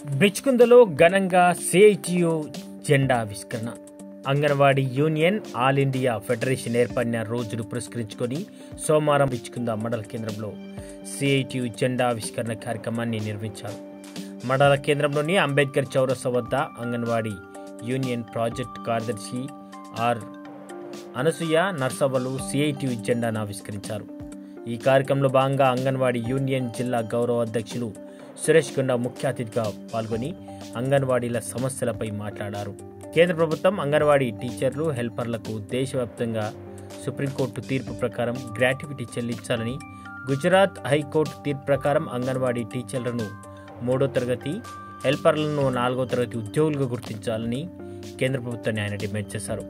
బిచ్కుందలో ఘనంగా సిఐటియు జెండా ఆవిష్కరణ. Anganwadi union all India federation ఏర్పడిన రోజును పురస్కరించుకొని సోమవారం బిచ్కుంద మండల కేంద్రంలో సిఐటియు జెండా ఆవిష్కరణ కార్యక్రమాన్ని నిర్వహించారు. మండల కేంద్రంలోని అంబేద్కర్ చౌరస్తా వద్ద అంగన్వాడీ యూనియన్ ప్రాజెక్ట్ కార్యదర్శి ఆర్ అనసూయ నర్సవ్వలు సిఐటియు జెండాను ఆవిష్కరించారు. ఈ కార్యక్రమంలో భాగంగా అంగన్వాడీ యూనియన్ జిల్లా గౌరవ అధ్యక్షులు సురేష్ గుండా ముఖ్య అతిథిగా పాల్గొని అంగన్వాడీల సమస్యలపై మాట్లాడారు. కేంద్ర ప్రభుత్వం అంగన్వాడీ టీచర్లు, హెల్పర్లకు దేశవ్యాప్తంగా సుప్రీంకోర్టు తీర్పు ప్రకారం గ్రాట్యుటీ చెల్లించాలని, గుజరాత్ హైకోర్టు తీర్పు ప్రకారం అంగన్వాడీ టీచర్లను 3వ తరగతి, హెల్పర్లను 4వ తరగతి ఉద్యోగులుగా గుర్తించాలని కేంద్ర ప్రభుత్వాన్ని ఆయన డిమాండ్ చేశారు.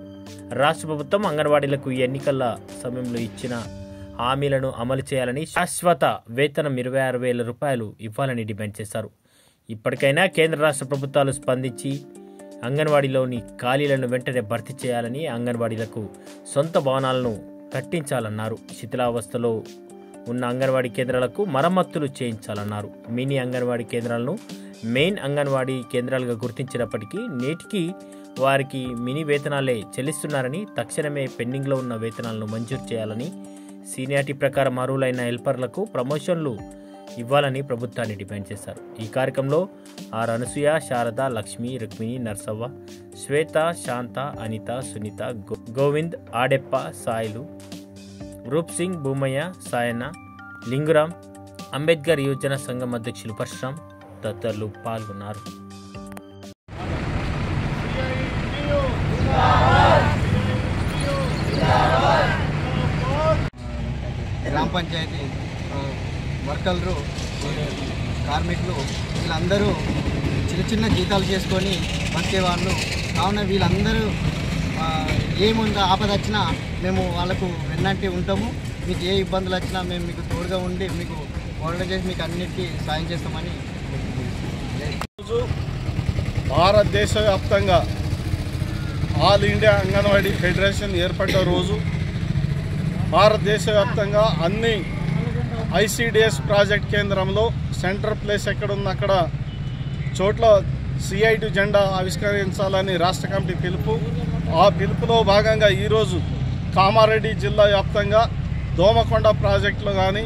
రాష్ట్ర ప్రభుత్వం అంగన్వాడీలకు ఎన్నికల సమయంలో ఇచ్చిన హామీలను అమలు చేయాలని, శాశ్వత వేతనం 26,000 రూపాయలు ఇవ్వాలని డిమాండ్ చేశారు. ఇప్పటికైనా కేంద్ర రాష్ట్ర ప్రభుత్వాలు స్పందించి అంగన్వాడీలోని ఖాళీలను వెంటనే భర్తీ చేయాలని, అంగన్వాడీలకు సొంత భవనాలను కట్టించాలన్నారు. శిథిలావస్థలో ఉన్న అంగన్వాడీ కేంద్రాలకు మరమ్మతులు చేయించాలన్నారు. మినీ అంగన్వాడీ కేంద్రాలను మెయిన్ అంగన్వాడీ కేంద్రాలుగా గుర్తించినప్పటికీ నేటికి వారికి మినీ వేతనాలే చెల్లిస్తున్నారని, తక్షణమే పెండింగ్లో ఉన్న వేతనాలను మంజూరు చేయాలని, సీనియారిటీ ప్రకారం అర్హులైన హెల్పర్లకు ప్రమోషన్లు ఇవ్వాలని ప్రభుత్వాన్ని డిమాండ్ చేశారు. ఈ కార్యక్రమంలో ఆర్ అనసూయ, శారద, లక్ష్మి, రుక్మిణి, నర్సవ్వ, శ్వేత, శాంత, అనిత, సునీత, గోవింద్, ఆడెప్ప, సాయిలు, రూప్ సింగ్, భూమయ్య, సాయన్న, లింగురాం, అంబేద్కర్ యువజన సంఘం అధ్యక్షులు పరశురాం తదితరులు పాల్గొన్నారు. గ్రామ పంచాయతీ వర్కర్లు, కార్మికులు వీళ్ళందరూ చిన్న చిన్న జీతాలు చేసుకొని బతికేవాళ్ళు. కావున వీళ్ళందరూ ఏముందో ఆపద వచ్చినా మేము వాళ్ళకు వెన్నంటి ఉంటాము. మీకు ఏ ఇబ్బందులు వచ్చినా మేము మీకు తోడుగా ఉండి మీకు ఆర్డర్ చేసి మీకు అన్నిటికీ సాయం చేస్తామని. ఈరోజు భారతదేశ వ్యాప్తంగా ఆల్ ఇండియా అంగన్వాడీ ఫెడరేషన్ ఏర్పడ్డ రోజు. భారతదేశ వ్యాప్తంగా అన్ని ఐసిడిఎస్ ప్రాజెక్ట్ కేంద్రంలో సెంటర్ ప్లేస్ ఎక్కడున్న అక్కడ చోట్ల సిఐటి జెండా ఆవిష్కరించాలని రాష్ట్ర కమిటీ పిలుపు. ఆ పిలుపులో భాగంగా ఈరోజు కామారెడ్డి జిల్లా వ్యాప్తంగా దోమకొండ ప్రాజెక్టులో కానీ,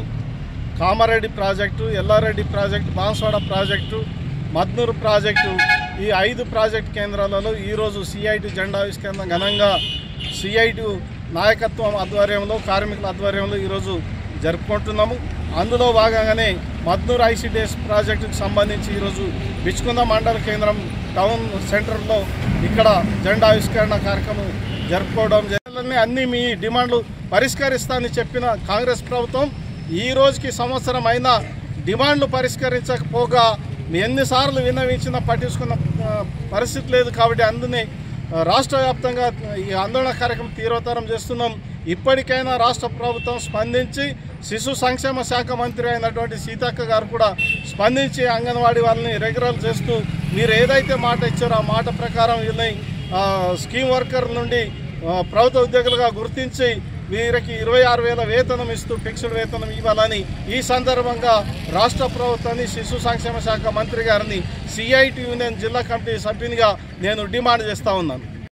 Kamareddy project, Yellareddy project, Banswada project, Madnoor project, ఈ 5 ప్రాజెక్టు కేంద్రాలలో ఈరోజు సిఐటి జెండా ఆవిష్కరణ ఘనంగా సిఐటి నాయకత్వం ఆధ్వర్యంలో, కార్మికుల ఆధ్వర్యంలో ఈరోజు జరుపుకుంటున్నాము. అందులో భాగంగానే మద్నూరు ఐసిడిఎస్ ప్రాజెక్టుకు సంబంధించి ఈరోజు బిచ్కుంద మండల కేంద్రం టౌన్ సెంటర్లో ఇక్కడ జెండా ఆవిష్కరణ కార్యక్రమం జరుపుకోవడం జరిగింది. అన్ని మీ డిమాండ్లు పరిష్కరిస్తానని చెప్పిన కాంగ్రెస్ ప్రభుత్వం ఈ రోజుకి సంవత్సరం అయినా డిమాండ్లు పరిష్కరించకపోగా ఎన్నిసార్లు విన్నవించినా పట్టించుకున్న పరిస్థితి లేదు. కాబట్టి అందునే రాష్ట్ర వ్యాప్తంగా ఈ ఆందోళన కార్యక్రమం తీవ్రతరం చేస్తున్నాం. ఇప్పటికైనా రాష్ట్ర ప్రభుత్వం స్పందించి, శిశు సంక్షేమ శాఖ మంత్రి అయినటువంటి సీతక్క గారు కూడా స్పందించి అంగన్వాడీ వాళ్ళని రెగ్యులర్ చేస్తూ మీరు ఏదైతే మాట ఇచ్చారో ఆ మాట ప్రకారం వీళ్ళని స్కీమ్ వర్కర్ నుండి ప్రభుత్వ ఉద్యోగులుగా గుర్తించి వీరికి 26,000 వేతనం ఇస్తూ ఫిక్స్డ్ వేతనం ఇవ్వాలని ఈ సందర్భంగా రాష్ట్ర ప్రభుత్వాన్ని, శిశు సంక్షేమ శాఖ మంత్రి గారిని సిఐటి యూనియన్ జిల్లా కమిటీ సభ్యునిగా నేను డిమాండ్ చేస్తూ ఉన్నాను.